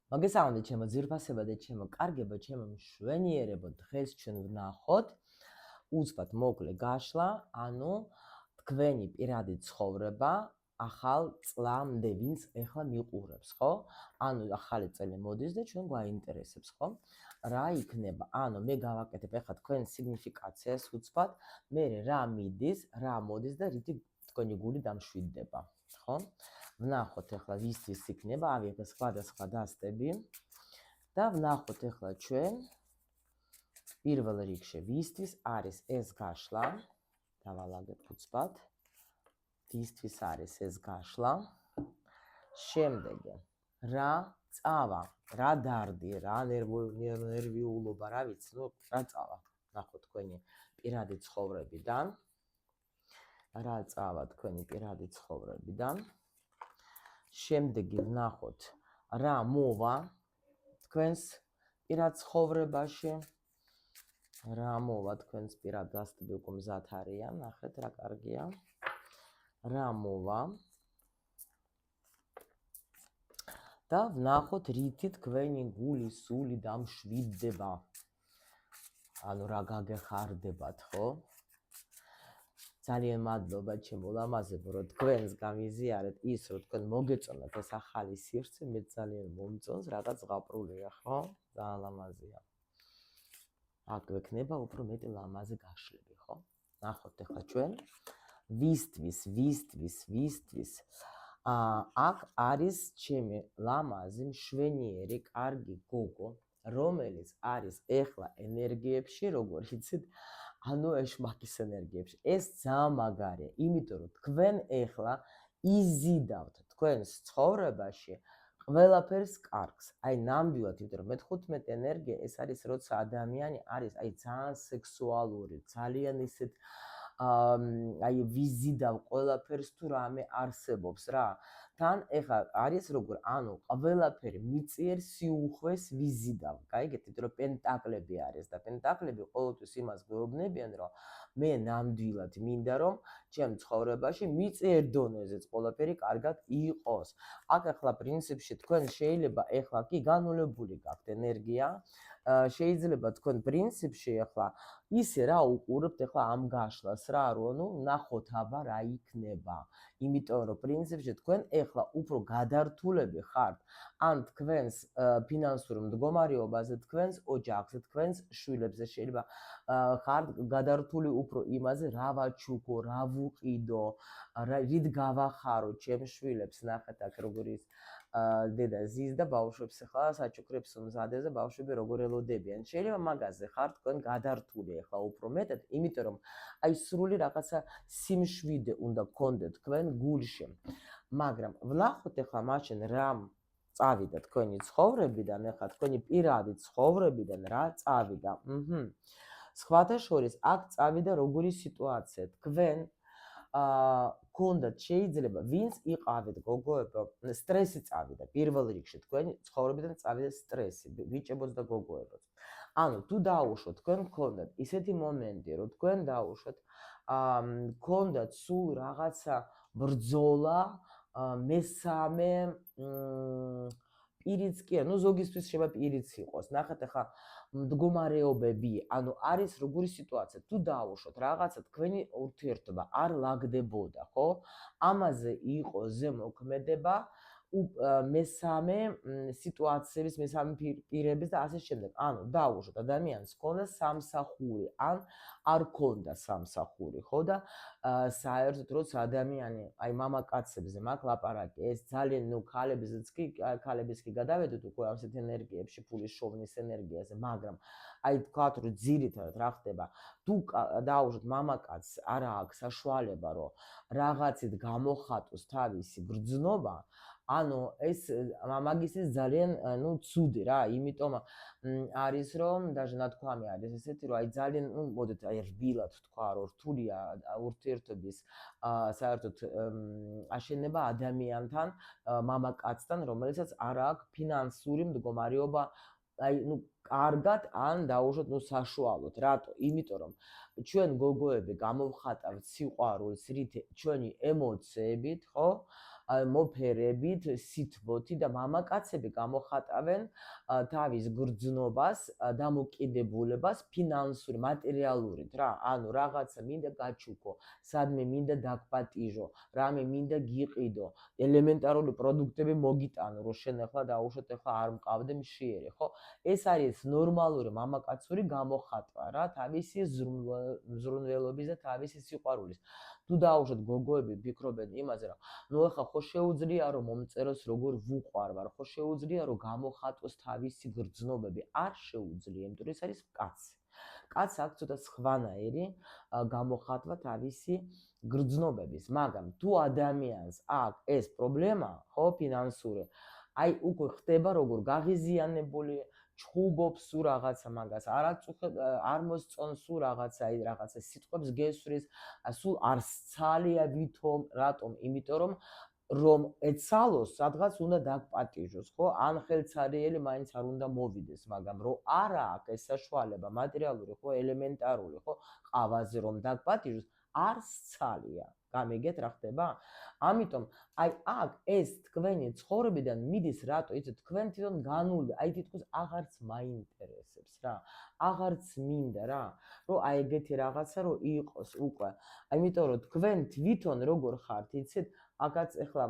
მოგესალმებით ჩემო ძვირფასება და ჩემო კარგებო, ჩემო მშვენიერებო, დღეს ჩვენ ვნახოთ უცბად მოკლე გაშლა, ანუ თქვენი პირადი ცხოვრება ახალ წლამდე, ვინც ეხლა მიყურებს, ხო? ანუ ახალი წელი მოდის და ჩვენ გვაინტერესებს, ხო? რა იქნება? ანუ მე გავაკეთებ ეხლა თქვენ სიგნიფიკაციას უცბად, მე რა მიდის, რა მოდის და რითი თქვენი გული დამშვიდდება, ხო? ვნახოთ ეხლა ვისთვის იქნება, ავიღეთ სხვადასხვა დასტები და ვნახოთ ეხლა ჩვენ პირველ რიგში ვისთვის არის ეს გაშლა, დავალაგებ უცბად, ვისთვის არის ეს გაშლა, შემდეგი რა წავა, რა დარდი, რა ნერვიულობა, რა ვიცი, რა წავა, ვნახოთ თქვენი პირადი ცხოვრებიდან, რა წავა თქვენი პირადი ცხოვრებიდან. შემდეგი ვნახოთ რა მოვა თქვენს პირად ცხოვრებაში, რა მოვა თქვენს პირად დასტები უკვე მზად არიან, ნახეთ რა კარგია, რა მოვა და ვნახოთ რითი თქვენი გული სული დამშვიდდება, ანუ რა გაგეხარდებათ, ხო? ძალიან მადლობა ჩემო ლამაზებო, რომ თქვენს გამიზიარეთ ის, რომ თქვენ მოგეწონათ ეს ახალი სივრცე, მე ძალიან მომწონს, რაღაც ზღაპრულია, ხო? ძალიან ლამაზია. აქ გვექნება უფრო მეტი ლამაზი გაშლები, ხო? ნახოთ ახლა ჩვენ ვისთვის. აქ არის ჩემი ლამაზი, მშვენიერი, კარგი გოგო, რომელიც არის ეხლა ენერგიებში, როგორ იცით, ანუ ეშმაკის ენერგიებში. ეს ძალიან მაგარია, იმიტომ რომ თქვენ ეხლა იზიდავთ თქვენს ცხოვრებაში ყველაფერს კარგს. აი ნამდვილად, იმიტომ რომ მე-15 ენერგია ეს არის, როცა ადამიანი არის აი ძალიან სექსუალური, ძალიან ისეთ აი ვიზიდავ ყველაფერს თუ რამე არსებობს რა. თან ეხლა არის როგორ, ანუ ყველაფერი მიწიერ სიუხვეს ვიზიდავ. გაიგეთ, იმიტომ რომ პენტაკლები არის და პენტაკლები ყოველთვის იმას გვეუბნებიან, რომ მე ნამდვილად მინდა რომ ჩემ ცხოვრებაში მიწიერ დონეზეც ყველაფერი კარგად იყოს. აქ ახლა პრინციპში თქვენ შეიძლება ეხლა კი განულებული გაქვთ ენერგია, შეიძლება თქვენ პრინციპში ახლა ისე რა უყურებთ ახლა ამ გაშლას რა, რომ ნახოთ აბა რა იქნება. იმიტომ რომ პრინციპში თქვენ ეხლა უფრო გადართულები ხართ ან თქვენს ფინანსურ მდგომარეობაზე, თქვენს ოჯახზე, თქვენს შვილებზე შეიძლება ხართ გადართული უფრო იმაზე, რა ვაჩუქო, რა ვუყიდო, რით გავახარო ჩემ შვილებს, ნახეთ აქ როგორ ის დედა ზის და ბავშვებს ახლა საჩუქრებს უმზადებს და ბავშვები როგორ ელოდებიან. შეიძლება მაგაზე ხართ თქვენ გადართული ახლა უფრო მეტად, იმიტომ რომ აი სრული რაღაცა სიმშვიდე უნდა გქონდეთ თქვენ გულში. მაგრამ ვნახოთ ახლა მაშინ რა წავიდა თქვენი ცხოვრებიდან, ახლა თქვენი პირადი ცხოვრებიდან რა წავიდა. სხვათა შორის აქ წავიდა როგორი სიტუაცია, თქვენ გქონდათ შეიძლება ვინც იყავით გოგოებო, სტრესი წავიდა პირველ რიგში, თქვენი ცხოვრებიდან წავიდა სტრესი, ბიჭებოც და გოგოებოც. ანუ თუ დაუშვოთ, თქვენ გქონდათ ისეთი მომენტი, რომ თქვენ დაუშვოთ, გქონდათ სულ რაღაცა ბრძოლა, მესამე პირიც კი, ანუ ზოგისთვის შეიძლება პირიც იყოს. ნახეთ ახლა მდგომარეობები, ანუ არის როგორი სიტუაცია, თუ დაუშვოთ რაღაცა თქვენი ურთიერთობა არ ლაგდებოდა, ხო? ამაზე იყო ზემოქმედება მესამე სიტუაციების, მესამე პირების და ასე შემდეგ. ანუ დაუშვოთ ადამიანს ჰქონდა სამსახური, ან არ ჰქონდა სამსახური, ხო და საერთოდ როცა ადამიანი აი მამაკაცებზე მაქვს ლაპარაკი, ეს ძალიან ქალებიც კი გადავედით უკვე ასეთ ენერგიებში, ფულის შოვნის ენერგიაზე, მაგრამ აი თქვათ რომ ძირითადად რა ხდება, თუ დაუშვოთ მამაკაცს არ აქვს საშუალება რომ რაღაცით გამოხატოს თავისი გრძნობა, ანუ ეს მაგისთვის ძალიან ცუდი რა, იმიტომ არის რომ даже ნათქვამი არის ესეთი რომ აი ძალიან მოდით აი რბილად თქვა რომ რთულია ურთიერთობის საერთოდ აშენება ადამიანთან, მამაკაცთან, რომელსაც არ აქვს ფინანსური მდგომარეობა აი კარგად ან დაუშვოთ საშუალოდ. რატო? იმიტომ რომ ჩვენ გოგოები გამოვხატავთ სიყვარულს რით ჩვენი ემოციებით, ხო? მოფერებით, სითბოთი და მამაკაცები გამოხატავენ თავის გრძნობას, დამოკიდებულებას ფინანსური, მატერიალურით რა. ანუ რაღაცა მინდა გაჩუქო, სადმე მინდა დაგპატიჟო, რამე მინდა გიყიდო, ელემენტარული პროდუქტები მოგიტანო, რომ შენ ახლა დაუშვათ ახლა არ მყავდე მშიერი, ხო? ეს არის ნორმალური მამაკაცური გამოხატვა რა, თავისი ზრუნველობის და თავისი სიყვარულის. თუ დაუშვათ გოგოები ფიქრობენ იმაზე, რომ ნუ ახლა ხო შეუძლია რომ მომწეროს როგორ ვუყვარ ვარ, ხო შეუძლია რომ გამოხატოს თავისი გრძნობები, არ შეუძლია, იმიტომ რომ ეს არის კაცი. კაცს აქვს ცოტა სხვანაირი გამოხატვა თავისი გრძნობების, მაგრამ თუ ადამიანს აქვს ეს პრობლემა, ხო, ფინანსური, აი უკვე ხდება როგორ გაღიზიანებული, ჩხუბობს სულ რაღაცა მაგას, არ მოსწონს სულ რაღაცა, აი რაღაცა სიტყვებს გესვრის, სულ არ სცალია ვითომ, რატომ? იმიტომ რომ ეცალოს, სადღაც უნდა დაგპატიჟოს, ხო? ან ხელცარიელი მაინც არ უნდა მოვიდეს, მაგრამ რომ არა აქვს ეს საშუალება მატერიალური, ხო, ელემენტარული, ხო, ყავაზე რომ დაგპატიჟოს, არ სცალია. გამიგეთ რა ხდება? ამიტომ აი აქ ეს თქვენი ცხოვრებიდან მიდის რატო, იცით, თქვენ თვითონ განული, აი თითქოს აღარც მაინტერესებს რა. აღარც მინდა რა, რომ აი ეგეთი რაღაცა რომ იყოს უკვე. იმიტომ რომ თქვენ თვითონ როგორ ხართ, იცით, აქაც ახლა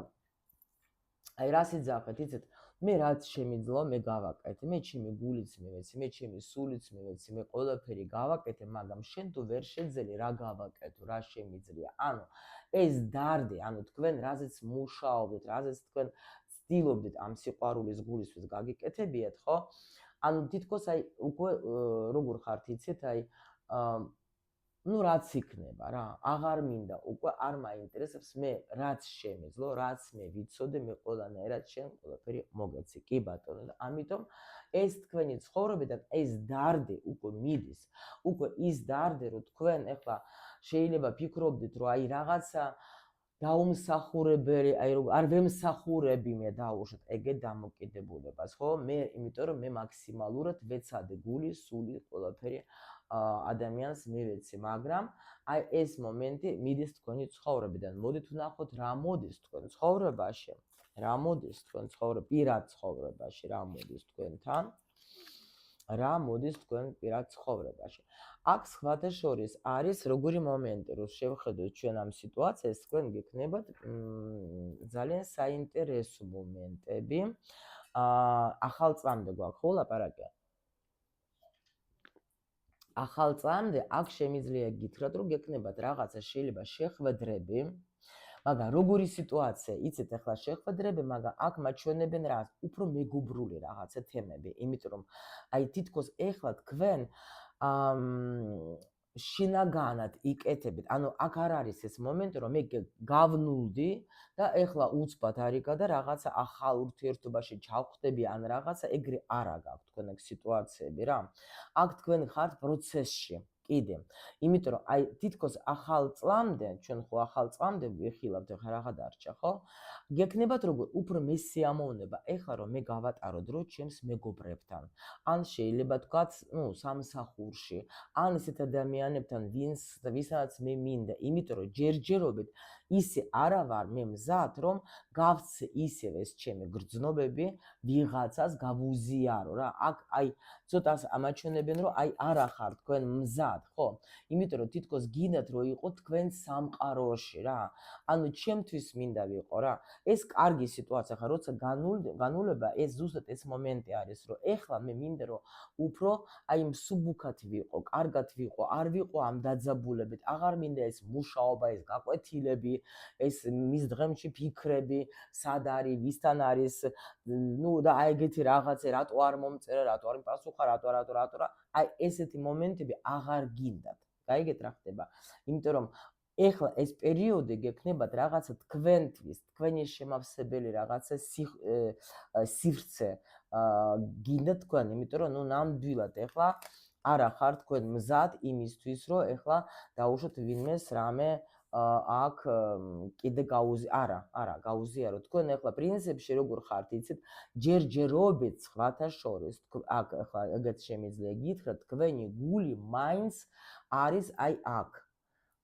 აი რას იძახეთ, იცით, მე რაც შემიძლია მე გავაკეთე, მე ჩემი გულიც მივეცი, მე ჩემი სულიც მივეცი, მე ყველაფერი გავაკეთე, მაგრამ შენ თუ ვერ შეძელი რა გავაკეთო, რა შემიძლია. ანუ ეს დარდი, ანუ თქვენ რაზეც მუშაობდით, რაზეც თქვენ ცდილობდით ამ სიყვარულის გულისთვის გაგიკეთებიათ, ხო? ანუ თითქოს აი უკვე როგორ ხართ, იცით, აი ну რაც იქნება რა, აღარ მინდა, უკვე არ მაინტერესებს, მე რაც შემეძლო, რაც მე ვიცოდე, მე ყველანაირად შენ ყველაფერი მოგეცი. კი ბატონო, და ამიტომ ეს თქვენი ცხოვრებიდან ეს დარდი უკვე მიდის, უკვე ის დარდი, რომ თქვენ ახლა შეიძლება ფიქრობდით, რომ აი რაღაცა დაუმსახურებელი, აი არ ვემსახურები მე დაუშვათ ეგეთ დამოკიდებულებას, ხო? მე იმიტომ რომ მე მაქსიმალურად ვეცადე გული, სული, ყველაფერი ადამიანს მივეცი, მაგრამ აი ეს მომენტი მიდის თქვენი ცხოვრებიდან. მოდით ვნახოთ რა მოდის თქვენ ცხოვრებაში, რა მოდის თქვენ პირად ცხოვრებაში, რა მოდის თქვენთან, რა მოდის თქვენ პირად ცხოვრებაში. აქ სხვათა შორის არის როგორი მომენტი, რომ შევხედოთ ჩვენ ამ სიტუაციას, თქვენ გექნებათ ძალიან საინტერესო მომენტები. ახალ წლამდე გვაქვს ხო ლაპარაკი? ახალ წლამდე აქ შემიძლია გითხრათ, რომ გექნებათ რაღაცა შეიძლება შეხვედრები, მაგრამ როგორი სიტუაცია, იცით, ახლა შეხვედრები, მაგრამ აქ მაჩვენებენ რა, უფრო მეგობრული რაღაცა თემები, იმიტომ რომ აი თითქოს ახლა თქვენ შინაგანად იკეთებით, ანუ აქ არ არის ეს მომენტი, რომ მე გავნულდი და ახლა უცბად არიგა და რაღაცა ახალ ურთიერთობაში ჩავხდები ან რაღაცა, ეგრე არა გაქვთ თქვენ ეგ სიტუაციები რა. აქ თქვენ ხართ პროცესში. კიდე, იმიტომ რომ აი თითქოს ახალ წლამდე, ჩვენ ხო ახალ წლამდე ვიხილავთ, ახლა რაღა დარჩა, ხო? გექნებათ როგორ უფრო მესიამოვნება, ეხლა რომ მე გავატარო დრო ჩემს მეგობრებთან. ან შეიძლება თქვათ, ნუ სამსახურში, ან ისეთ ადამიანებთან, ვისაც მე მინდა, იმიტომ რომ ჯერჯერობით ისე არა ვარ მე მზად, რომ გავცე ისევ ეს ჩემი გრძნობები ვიღაცას გავუზიარო რა. აქ აი ცოტას ამაჩვენებენ, რომ აი არა ხარ თქვენ მზად, ხო? იმიტომ რომ თითქოს გინდათ რომ იყო თქვენ სამყაროში რა. ანუ ჩემთვის მინდა ვიყო რა. ეს კარგი სიტუაცია ხარ, როცა განულება, ეს ზუსტად ეს მომენტი არის, რომ ეხლა მე მინდა რომ უფრო აი მსუბუქად ვიყო, კარგად ვიყო, არ ვიყო ამ დაძაბულებით, აღარ მინდა ეს მუშაობა, ეს გაკვეთილები, ეს მის დღემში ფიქრები, სად არის, ვისთან არის, ნუ და აი ეგეთი რაღაცე, რატო არ მომწერა, რატო არ მიპასუხა, რატო, აი ესეთი მომენტები აღარ გინდათ. გაიგეთ რა ხდება? იმიტომ რომ ეხლა ეს პერიოდი გექნებათ რაღაცა თქვენთვის, თქვენი შემავსებელი რაღაცა სივრცე გინდა თქვენ, იმიტომ რომ ნუ ნამდვილად ეხლა არა ხარ თქვენ მზად იმისთვის, რომ ეხლა დაუშვათ ვინმეს რამე აქ კიდე გაუზიარო. თქვენ ეხლა პრინციპში როგორ ხართ, იცით, ჯერჯერობით სხვათა შორის, აქ ეხლა ეგეც შემიძლია გითხრათ, თქვენი გული მაინც არის აი აქ.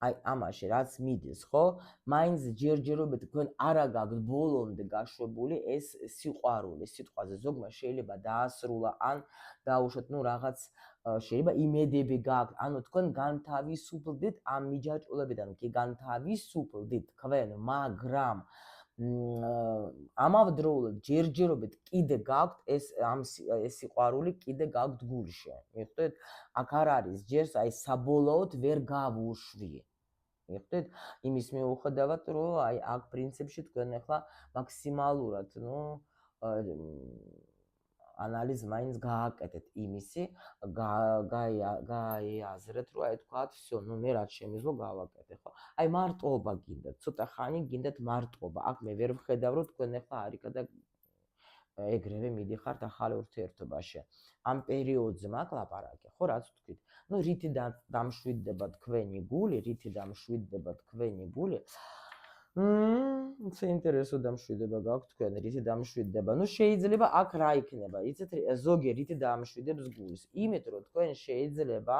აი ამაში რაც მიდის, ხო? მაინც ჯერჯერობით თქვენ არა გაქვთ ბოლომდე გაშვებული ეს სიყვარული, სიტყვაზე ზოგმა შეიძლება დაასრულა ან დაუშვათ, ნუ რაღაც შეიძლება იმედები გაქვთ, ანუ თქვენ განთავისუფლდით ამ მიჯაჭვლებიდან, კი განთავისუფლდით თქვენ, მაგრამ ამავდროულად ჯერჯერობით კიდე გაქვთ ეს სიყვარული კიდე გაქვთ გულში. მიხვდეთ? აქ არ არის ჯერს აი საბოლოოდ ვერ გავუშვი. მიხვდეთ? იმის მიუხედავად, რომ აი აქ პრინციპში თქვენ ახლა მაქსიმალურად, ნუ ანალიზ მაინც გააკეთეთ იმისი, გაიაზრეთ, რომ აი თქვათ, всё, ნუ მე რაც შემიძლია გავაკეთე, ხო? აი მარტოობა გინდათ, ცოტა ხანი გინდათ მარტოობა. აქ მე ვერ ვხედავ, რომ თქვენ ახლა არიქა და ეგრევე მიდიხართ ახალ ურთიერთობაში. ამ პერიოდზე მაგ ლაპარაკი, ხო, რაც ვთქვით. ნუ რითი დამშვიდდება თქვენი გული, რითი დამშვიდდება თქვენი გული. საინტერესო დამშვიდება გაქვთ თქვენ, რითი დამშვიდდება. ნუ შეიძლება აქ რა იქნება, იცით, ზოგი რითი დამშვიდებს გულს. იმიტომ რომ თქვენ შეიძლება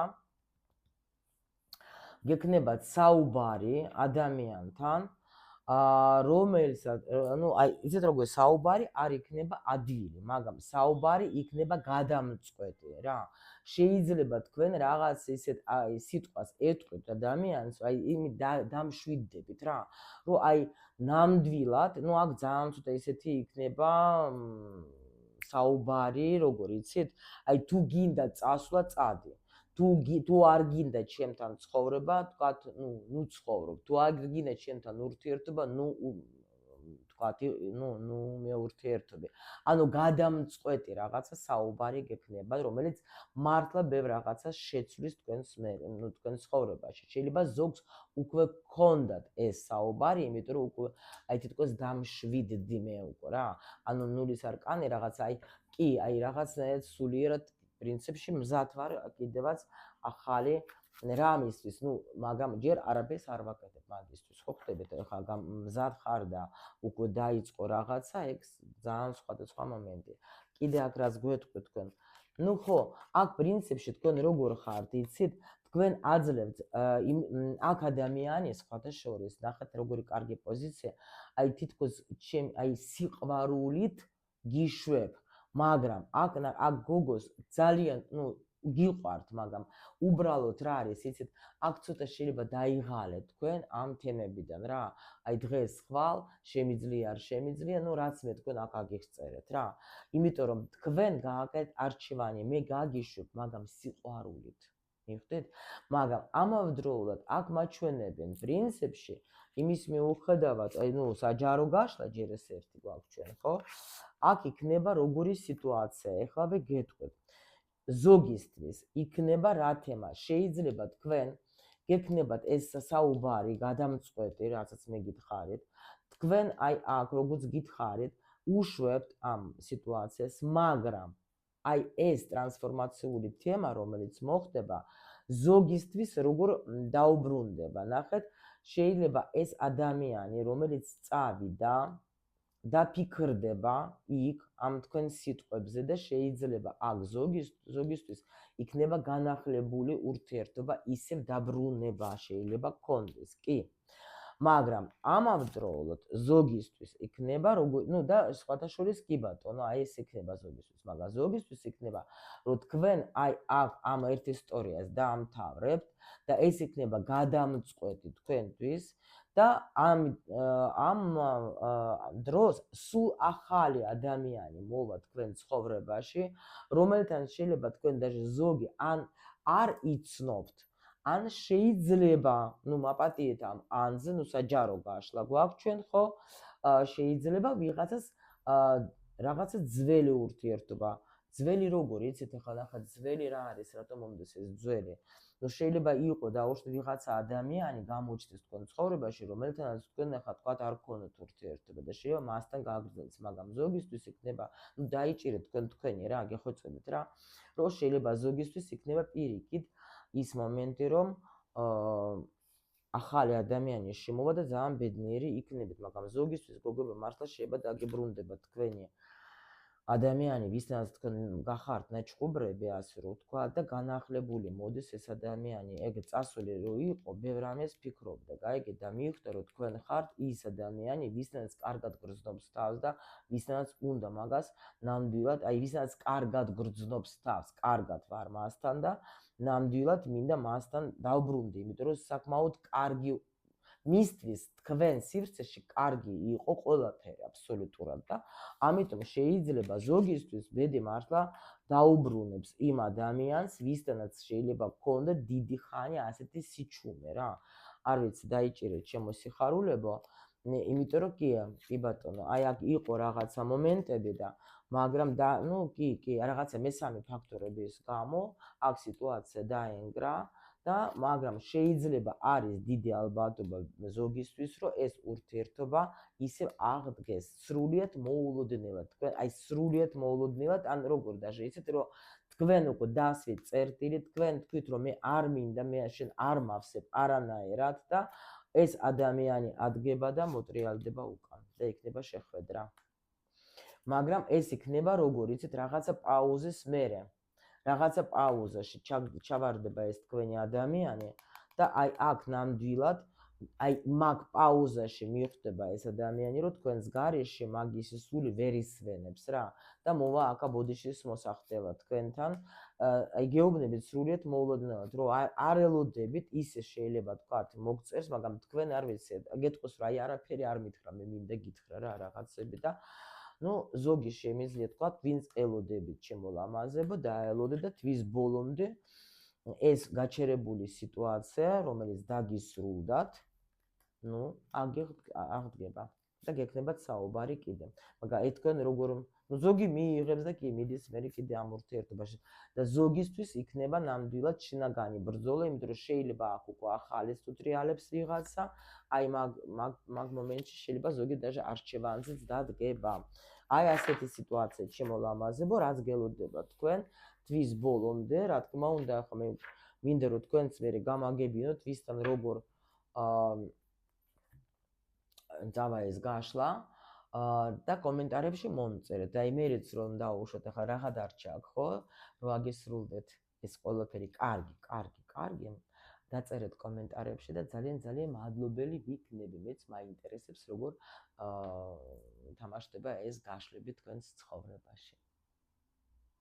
გექნებათ საუბარი ადამიანთან, რომელსაც, ნუ აი, იცით როგორ საუბარი არ იქნება ადვილი, მაგრამ საუბარი იქნება გადამწყვეტი რა. შეიძლება თქვენ რაღაც ისეთ აი სიტყვას ეთქვით ადამიანს, აი იმით დამშვიდდებით რა, რომ აი ნამდვილად, ნუ აქ ძალიან ცოტა ისეთი იქნება საუბარი, როგორ იცით, აი თუ გინდა წასვლა, წადი. თუ არ გინდა ჩემთან ცხოვრება, თქვათ, ნუ ცხოვრობ. თუ არ გინდა ჩემთან ურთიერთობა, ნუ თქვათ, ნუ მე ურთიერთობი. ანუ გადამწყვეტი რაღაცა საუბარი გექნება, რომელიც მართლა ბევრ რაღაცას შეცვლის თქვენს თქვენ ცხოვრებაში. შეიძლება ზოგს უკვე გქონდათ ეს საუბარი, იმიტომ რომ უკვე აი თითქოს დამშვიდდი მე უკვე რა. ანუ ნულის არკანი რაღაც აი კი, აი რაღაცნაირად სულიერად პრინციპში მზად ვარ კიდევაც ახალი რამისთვის, ნუ მაგრამ ჯერ არაფერს არ ვაკეთებ მაგისთვის, ხო ხდებით, ახლა მზად ხარ და უკვე დაიწყო რაღაცა, ეგ ძალიან სხვადასხვა მომენტია. კიდე აქ რაც გვეთქვით თქვენ. ნუ ხო, აქ პრინციპში თქვენ როგორ ხართ, იცით, თქვენ აძლევთ აქ ადამიანი სხვათა შორის, ნახეთ როგორი კარგი პოზიცია, აი თითქოს ჩემ აი სიყვარულით გიშვებ. მაგრამ აქ გოგოს ძალიან, ნუ გიყვართ, მაგრამ უბრალოდ რა არის, იცით, აქ ცოტა შეიძლება დაიღალეთ თქვენ ამ თემებიდან რა. აი დღეს ხვალ, შემიძლია, არ შემიძლია, ნუ რაც მე თქვენ აქ აგიხსწერეთ რა. იმიტომ რომ თქვენ გააკეთეთ არჩევანი, მე გაგიშვებ, მაგრამ სიყვარულით. მიხვდით? მაგრამ ამავდროულად აქ მაჩვენებენ პრინციპში იმის მიუხედავად, აი ნუ საჯარო გაშლა ჯერ ეს ერთი გვაქვს ჩვენ, ხო? აქ იქნება როგორი სიტუაცია, ეხლა გეტყვით. ზოგისთვის იქნება რა თემა, შეიძლება თქვენ გექნებათ ეს საუბარი გადამწყვეტი, რასაც მე გითხარით, თქვენ აი აქ როგორც გითხარით, უშვებთ ამ სიტუაციას, მაგრამ აი ეს ტრანსფორმაციული თემა, რომელიც მოხდება, ზოგისთვის როგორ დაუბრუნდება. ნახეთ, შეიძლება ეს ადამიანი, რომელიც წავიდა და ფიქრდება იქ ამ თქვენ სიტყვებზე და შეიძლება აქ ზოგისთვის იქნება განახლებული ურთიერთობა, ისევ დაბრუნება შეიძლება გქონდეს, კი. მაგრამ ამავდროულად ზოგისთვის იქნება ნუ და სხვათა შორის კი ბატონო, აი ეს იქნება ზოგისთვის, მაგრამ ზოგისთვის იქნება, რომ თქვენ აი აქ ამ ერთ ისტორიას დაამთავრებთ და ეს იქნება გადამწყვეტი თქვენთვის და ამ დროს სულ ახალი ადამიანი მოვა თქვენ ცხოვრებაში, რომელთან შეიძლება თქვენ даже ზოგი ან არ იცნობთ, ან შეიძლება, ნუ მაპატიეთ ამ ანზე, ნუ საჯარო გაშლა გვაქვს ჩვენ, ხო? შეიძლება ვიღაცას რაღაცა ძველი ურთიერთობა. ძველი როგორი, იცით, ახლა ნახეთ, ძველი რა არის, რატომ მომდის ეს ძველი? ნუ შეიძლება იყო დაუშვათ ვიღაცა ადამიანი გამოჩნდეს თქვენ ცხოვრებაში, რომელთანაც თქვენ ახლა თქვათ არ გქონდათ ურთიერთობა და შეიძლება მასთან გააგრძელოთ, მაგრამ ზოგისთვის იქნება, ნუ დაიჭირეთ თქვენი რა, გეხოცებით რა, რომ შეიძლება ზოგისთვის იქნება პირიქით ის მომენტი, რომ ახალი ადამიანი შემოვა და ძალიან ბედნიერი იქნებით, მაგრამ ზოგისთვის გოგოება მართლა შეიძლება დაგებრუნდება თქვენი ადამიანი, ვისთანაც თქვენ გახართ ნაჩხუბრები, ასე რომ ვთქვა და განახლებული მოდის ეს ადამიანი, ეგ წასული რო იყო, ბევრ რამეს ფიქრობდა, გაიგეთ და მიხვდა რომ თქვენ ხართ ის ადამიანი, ვისთანაც კარგად გრძნობს თავს და ვისთანაც უნდა მაგას ნამდვილად, აი ვისთანაც კარგად გრძნობს თავს, კარგად ვარ მასთან და ნამდვილად მინდა მასთან დავბრუნდი, იმიტომ რომ საკმაოდ კარგი მისთვის თქვენ სივრცეში კარგი იყო ყველაფერი აბსოლუტურად და ამიტომ შეიძლება ზოგისთვის ბედი მართლა დაუბრუნებს იმ ადამიანს, ვისთანაც შეიძლება გქონდა დიდი ხანი ასეთი სიჩუმე რა. არ ვიცი, დაიჭირეთ ჩემო სიხარულებო, იმიტომ რომ კი ბატონო, აი აქ იყო რაღაცა მომენტები და მაგრამ კი, რაღაცა მესამე ფაქტორების გამო აქ სიტუაცია დაენგრა და მაგრამ შეიძლება არის დიდი ალბათობა ზოგისთვის, რომ ეს ურთიერთობა ისევ აღდგეს სრულიად მოულოდნელად. თქვენ აი სრულიად მოულოდნელად, ან როგორ даже იცით, რომ თქვენ უკვე დასვით წერტილი, თქვენ თქვით, რომ მე არ მინდა, მე შენ არ მავსებ არანაირად და ეს ადამიანი ადგება და მოტრიალდება უკან და იქნება შეხვედრა. მაგრამ ეს იქნება როგორ იცით, რაღაცა პაუზის მერე. რაღაცა პაუზაში ჩავარდება ეს თქვენი ადამიანი და აი აქ ნამდვილად აი მაგ პაუზაში მიხვდება ეს ადამიანი, რომ თქვენს გარეშე მაგის სული ვერ ისვენებს რა და მოვა აქა ბოდიშის მოსახდელა თქვენთან. აი გეუბნებით სრულიად მოულოდნელად, რომ არ ელოდებით, ისე შეიძლება თქვათ მოგწერს, მაგრამ თქვენ არ ვიცით, გეტყვის რომ აი არაფერი არ მითხრა, მე მინდა გითხრა რა რაღაცები და ზოგი შემიძლია თქვა, ვინც ელოდებით ჩემო ლამაზებო, დაელოდეთ და თვის ბოლომდე ეს გაჩერებული სიტუაცია, რომელიც დაგისრულდათ, აღდგება და გექნებათ საუბარი კიდე. მაგრამ თქვენ როგორ ზოგი მიიღებს და კი მიდის მერე კიდე ამ ურთიერთობაში და ზოგისთვის იქნება ნამდვილად შინაგანი ბრძოლა, იმიტომ რომ შეიძლება აქ უკვე ახალეს თუ ტრიალებს ვიღაცა, აი მაგ მომენტში შეიძლება ზოგი даже არჩევანზეც დადგება. აი ასეთი სიტუაცია ჩემო ლამაზებო, რაც გელოდება თქვენ თვის ბოლომდე, რა თქმა უნდა, ახლა მე მინდა რომ თქვენც მერე გამაგებინოთ ვისთან როგორ დავა ეს გაშლა და კომენტარებში მომწერეთ. აი მერეც რომ დავუშვათ, ახლა რაღა დარჩა აქ, ხო? რომ აგესრულდეთ ეს ყველაფერი კარგი. დაწერეთ კომენტარებში და ძალიან მადლობელი ვიქნები. მეც მაინტერესებს როგორ თამაშდება ეს გაშლები თქვენს ცხოვრებაში.